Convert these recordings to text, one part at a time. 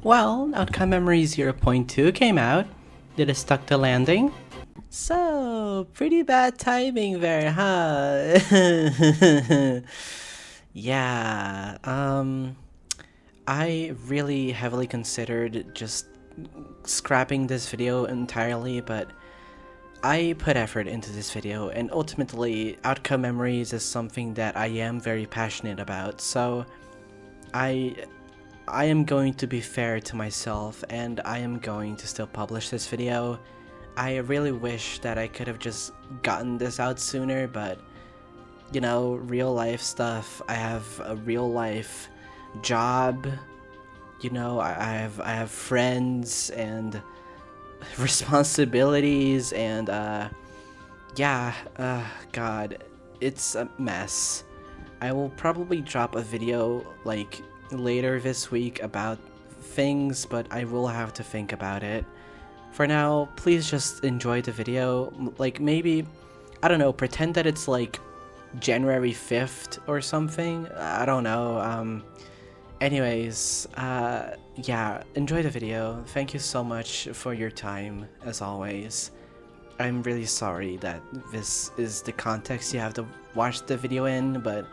Well, Outcome Memory 0.2 came out. Did it stuck the landing? So, pretty bad timing there, huh? Yeah, I really heavily considered just scrapping this video entirely, but I put effort into this video, and ultimately, Outcome Memories is something that I am very passionate about, so I I am going to be fair to myself, and I am going to still publish this video. I really wish that I could have just gotten this out sooner, but you know, real life stuff. I have a real life job. You know, I have friends and responsibilities, and yeah, God, it's a mess. I will probably drop a video like later this week about things, but I will have to think about it. For now, please just enjoy the video. Like, maybe, I don't know, pretend that it's like January 5th or something. I don't know. Anyways, yeah, enjoy the video. Thank you so much for your time, as always. I'm really sorry that this is the context you have to watch the video in, but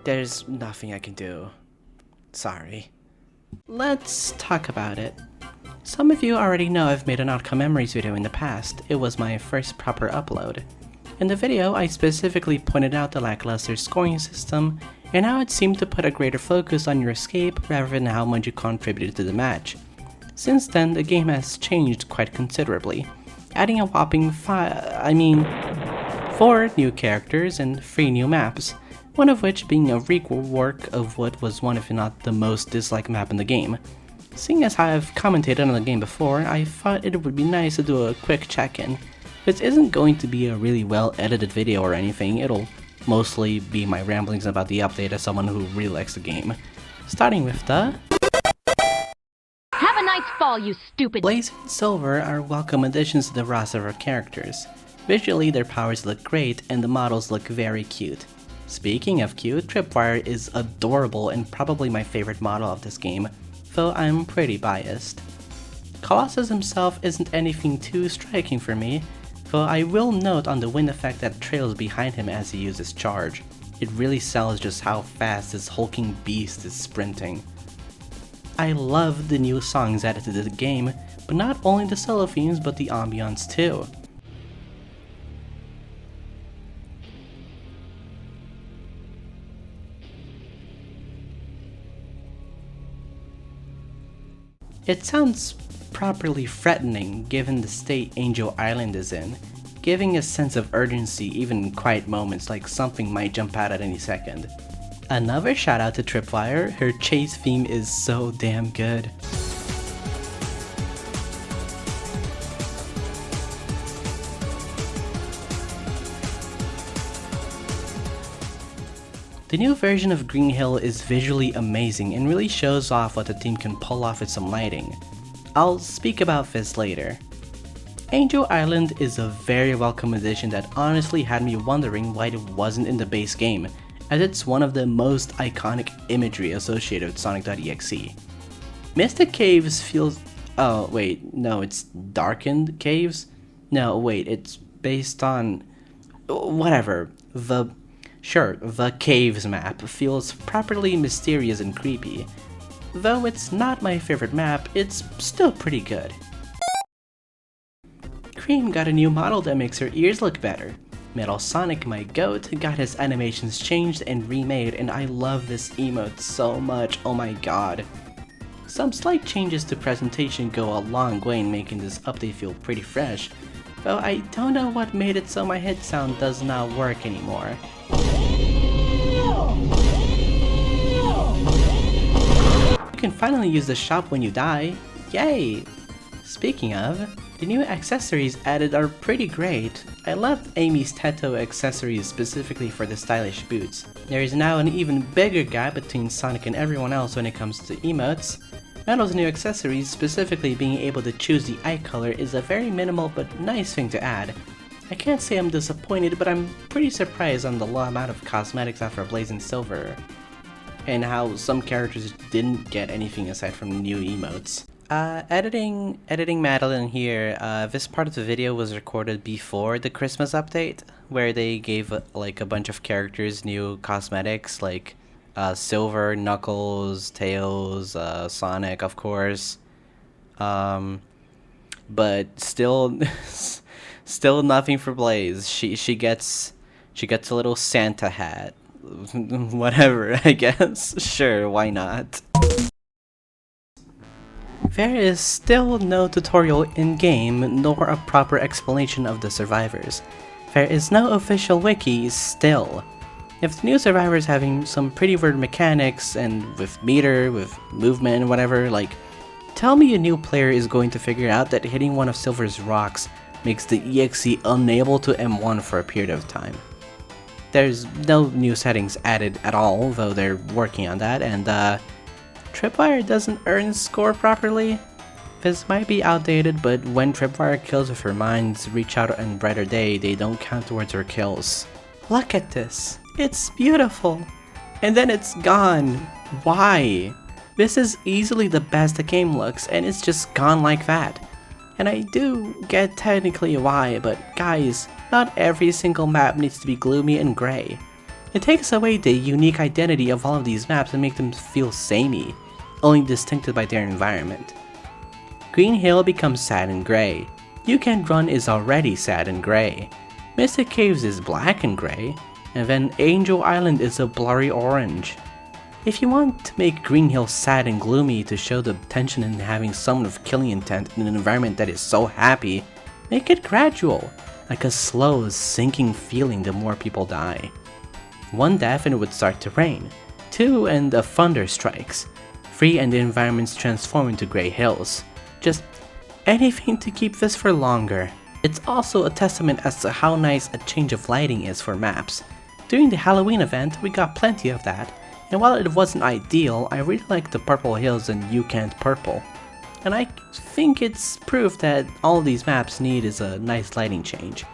there's nothing I can do. Sorry. Let's talk about it. Some of you already know I've made an Outcome Memories video in the past. It was my first proper upload. In the video, I specifically pointed out the lackluster scoring system and how it seemed to put a greater focus on your escape rather than how much you contributed to the match. Since then, the game has changed quite considerably, adding a whopping 4 new characters and 3 new maps, one of which being a rework of what was one if not the most disliked map in the game. Seeing as I have commentated on the game before, I thought it would be nice to do a quick check-in. This isn't going to be a really well edited video or anything, it'll mostly be my ramblings about the update as someone who really likes the game. Starting with the... Have a nice fall, you stupid— Blaze and Silver are welcome additions to the roster of characters. Visually, their powers look great and the models look very cute. Speaking of cute, Tripwire is adorable and probably my favorite model of this game, though I'm pretty biased. Colossus himself isn't anything too striking for me, though I will note on the wind effect that trails behind him as he uses charge. It really sells just how fast this hulking beast is sprinting. I love the new songs added to the game, but not only the solo themes but the ambiance too. It sounds properly threatening given the state Angel Island is in, giving a sense of urgency even in quiet moments like something might jump out at any second. Another shout out to Tripwire, her chase theme is so damn good. The new version of Green Hill is visually amazing and really shows off what the team can pull off with some lighting. I'll speak about this later. Angel Island is a very welcome addition that honestly had me wondering why it wasn't in the base game, as it's one of the most iconic imagery associated with Sonic.exe. Mystic Caves feels... oh wait, no, it's Darkened Caves? No, wait, it's based on... whatever. The Caves map feels properly mysterious and creepy. Though it's not my favorite map, it's still pretty good. Cream got a new model that makes her ears look better. Metal Sonic, my goat, got his animations changed and remade, and I love this emote so much, oh my god. Some slight changes to presentation go a long way in making this update feel pretty fresh, though I don't know what made it so my head sound does not work anymore. You can finally use the shop when you die, yay! Speaking of, the new accessories added are pretty great. I loved Amy's tattoo accessories specifically for the stylish boots. There is now an even bigger gap between Sonic and everyone else when it comes to emotes. Metal's new accessories, specifically being able to choose the eye color, is a very minimal but nice thing to add. I can't say I'm disappointed, but I'm pretty surprised on the low amount of cosmetics after Blaze and Silver. and how some characters didn't get anything aside from new emotes. Editing Madeline here. This part of the video was recorded before the Christmas update, where they gave like a bunch of characters new cosmetics, like Silver, Knuckles, Tails, Sonic, of course. But still, still nothing for Blaze. She gets a little Santa hat. Whatever, I guess. Sure, why not? There is still no tutorial in-game, nor a proper explanation of the survivors. There is no official wiki still. If the new survivor is having some pretty weird mechanics, and with meter, with movement and whatever, like, tell me a new player is going to figure out that hitting one of Silver's rocks makes the EXE unable to M1 for a period of time. There's no new settings added at all, though they're working on that, and Tripwire doesn't earn score properly. This might be outdated, but when Tripwire kills with her mines reach out on Brighter Day, they don't count towards her kills. Look at this. It's beautiful. And then it's gone. Why? This is easily the best the game looks, and it's just gone like that. And I do get technically why, but guys, not every single map needs to be gloomy and grey. It takes away the unique identity of all of these maps and make them feel samey, only distincted by their environment. Green Hill becomes sad and grey. You Can't Run is already sad and grey. Mystic Caves is black and grey, and then Angel Island is a blurry orange. If you want to make Green Hill sad and gloomy to show the tension in having someone with killing intent in an environment that is so happy, make it gradual, like a slow, sinking feeling the more people die. 1 death and it would start to rain. 2 and a thunder strikes. 3 and the environments transform into grey hills. Just anything to keep this for longer. It's also a testament as to how nice a change of lighting is for maps. During the Halloween event, we got plenty of that, and while it wasn't ideal, I really liked the purple hills and You Can't Purple. And I think it's proof that all these maps need is a nice lighting change.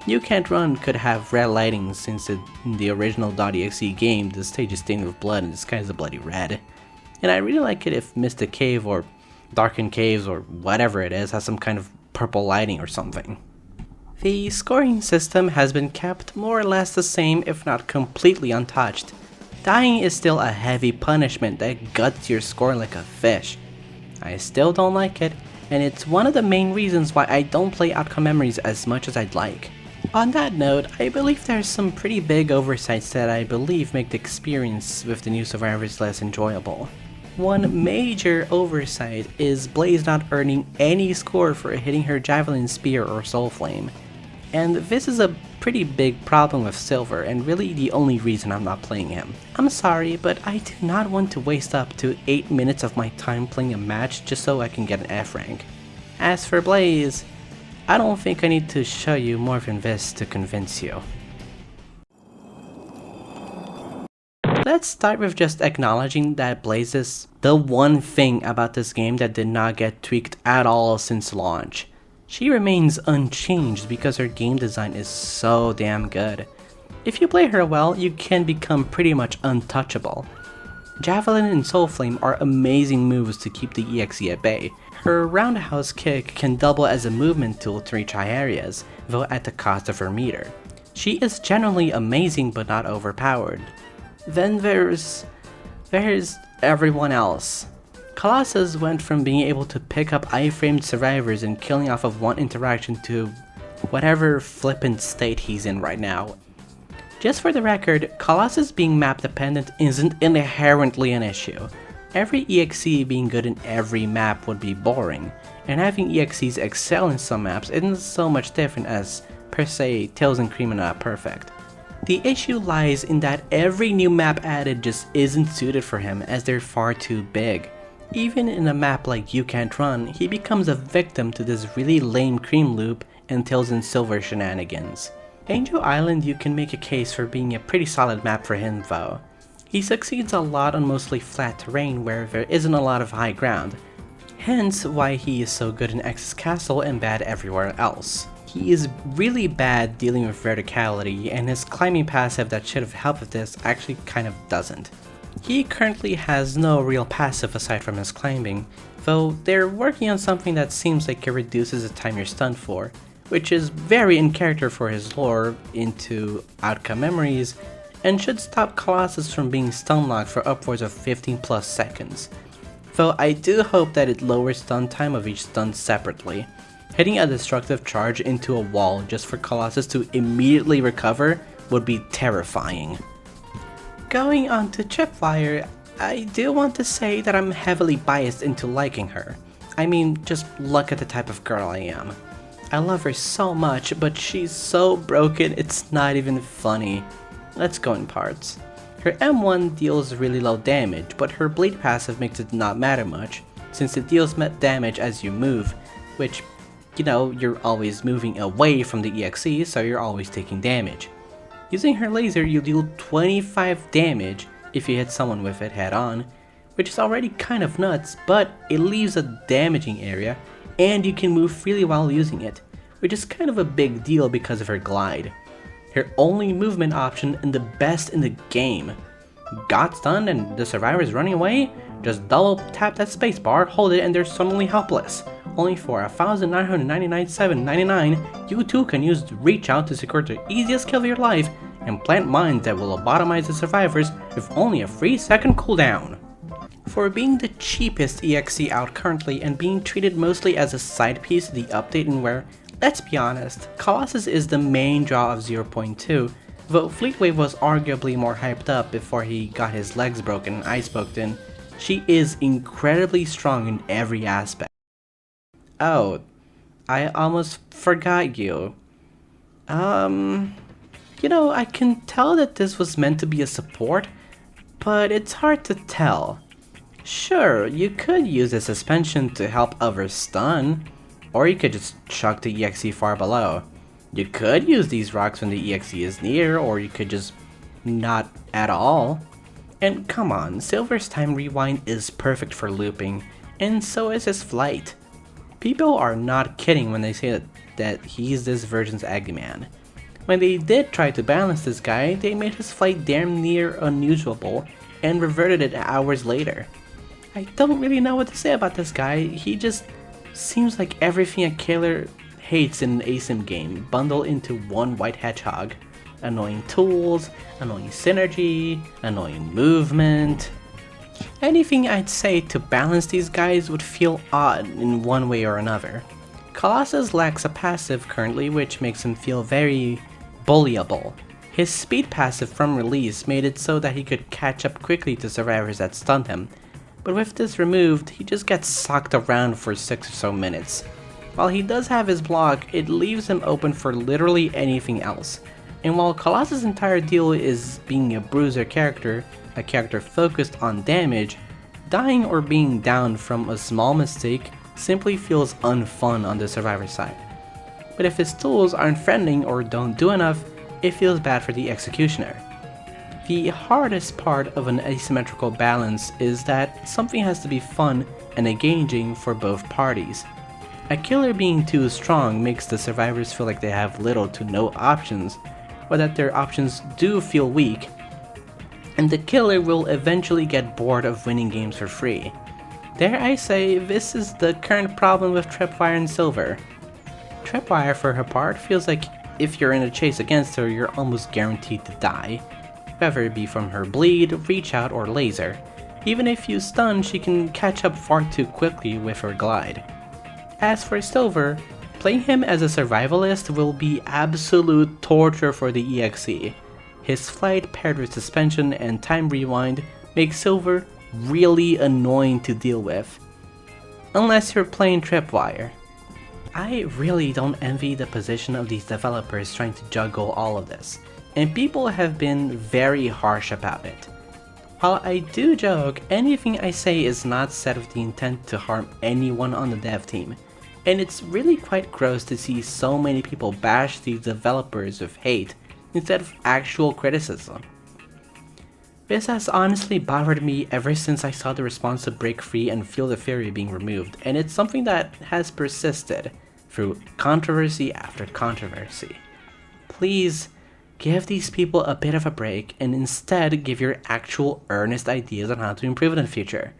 You Can't Run could have red lighting since in the original .exe game the stage is stained with blood and the sky is a bloody red. And I really like it if Mystic Cave or Darkened Caves or whatever it is has some kind of purple lighting or something. The scoring system has been kept more or less the same if not completely untouched. Dying is still a heavy punishment that guts your score like a fish. I still don't like it, and it's one of the main reasons why I don't play Outcome Memories as much as I'd like. On that note, I believe there's some pretty big oversights that I believe make the experience with the new survivors less enjoyable. One major oversight is Blaze not earning any score for hitting her Javelin Spear or Soul Flame. And this is a pretty big problem with Silver, and really the only reason I'm not playing him. I'm sorry, but I do not want to waste up to 8 minutes of my time playing a match just so I can get an F rank. As for Blaze, I don't think I need to show you more than this to convince you. Let's start with just acknowledging that Blaze is the one thing about this game that did not get tweaked at all since launch. She remains unchanged because her game design is so damn good. If you play her well, you can become pretty much untouchable. Javelin and Soul Flame are amazing moves to keep the EXE at bay. Her roundhouse kick can double as a movement tool to reach high areas, though at the cost of her meter. She is generally amazing but not overpowered. Then there's everyone else. Colossus went from being able to pick up iframed survivors and killing off of one interaction to whatever flippant state he's in right now. Just for the record, Colossus being map dependent isn't inherently an issue. Every EXE being good in every map would be boring, and having EXEs excel in some maps isn't so much different as, per se, Tails and Cream are not perfect. The issue lies in that every new map added just isn't suited for him as they're far too big. Even in a map like You Can't Run, he becomes a victim to this really lame cream loop and Tails and Silver shenanigans. Angel Island you can make a case for being a pretty solid map for him though. He succeeds a lot on mostly flat terrain where there isn't a lot of high ground, hence why he is so good in X's Castle and bad everywhere else. He is really bad dealing with verticality, and his climbing passive that should have helped with this actually kind of doesn't. He currently has no real passive aside from his climbing, though they're working on something that seems like it reduces the time you're stunned for, which is very in character for his lore into outcome memories, and should stop Colossus from being stun locked for upwards of 15 plus seconds. Though I do hope that it lowers stun time of each stun separately. Hitting a destructive charge into a wall just for Colossus to immediately recover would be terrifying. Going on to Tripwire, I do want to say that I'm heavily biased into liking her. I mean, just look at the type of girl I am. I love her so much, but she's so broken it's not even funny. Let's go in parts. Her M1 deals really low damage, but her bleed passive makes it not matter much, since it deals damage as you move, which, you know, you're always moving away from the EXE, so you're always taking damage. Using her laser, you deal 25 damage if you hit someone with it head on, which is already kind of nuts, but it leaves a damaging area, and you can move freely while using it, which is kind of a big deal because of her glide. Her only movement option and the best in the game. Got stunned and the survivor is running away? Just double tap that spacebar, hold it, and they're suddenly helpless. Only for 1,999.799, you too can use Reach Out to secure the easiest kill of your life and plant mines that will lobotomize the survivors with only a 3-second cooldown. For being the cheapest EXE out currently and being treated mostly as a side piece of the update and where, let's be honest, Colossus is the main draw of 0.2, though Fleetway was arguably more hyped up before he got his legs broken and ice poked in, she is incredibly strong in every aspect. Oh, I almost forgot you. You know, I can tell that this was meant to be a support, but it's hard to tell. Sure, you could use a suspension to help others stun, or you could just chuck the EXE far below. You could use these rocks when the EXE is near, or you could just not at all. And come on, Silver's time rewind is perfect for looping, and so is his flight. People are not kidding when they say that he's this version's Eggman. When they did try to balance this guy, they made his flight damn near unusable, and reverted it hours later. I don't really know what to say about this guy, he just seems like everything a killer hates in an ASIM game, bundled into one white hedgehog. Annoying tools, annoying synergy, annoying movement. Anything I'd say to balance these guys would feel odd in one way or another. Colossus lacks a passive currently, which makes him feel very bullyable. His speed passive from release made it so that he could catch up quickly to survivors that stunned him, but with this removed, he just gets socked around for 6 or so minutes. While he does have his block, it leaves him open for literally anything else. And while Colossus' entire deal is being a bruiser character, a character focused on damage, dying or being down from a small mistake simply feels unfun on the survivor side. But if his tools aren't friending or don't do enough, it feels bad for the executioner. The hardest part of an asymmetrical balance is that something has to be fun and engaging for both parties. A killer being too strong makes the survivors feel like they have little to no options, or that their options do feel weak, and the killer will eventually get bored of winning games for free. Dare I say, this is the current problem with Tripwire and Silver. Tripwire, for her part, feels like if you're in a chase against her, you're almost guaranteed to die, whether it be from her bleed, reach out, or laser. Even if you stun, she can catch up far too quickly with her glide. As for Silver, playing him as a survivalist will be absolute torture for the EXE. His flight paired with suspension and time rewind makes Silver really annoying to deal with. Unless you're playing Tripwire. I really don't envy the position of these developers trying to juggle all of this, and people have been very harsh about it. While I do joke, anything I say is not said with the intent to harm anyone on the dev team, and it's really quite gross to see so many people bash these developers with hate instead of actual criticism. This has honestly bothered me ever since I saw the response to Break Free and Field of Fury being removed, and it's something that has persisted through controversy after controversy. Please, Give these people a bit of a break and instead give your actual earnest ideas on how to improve in the future.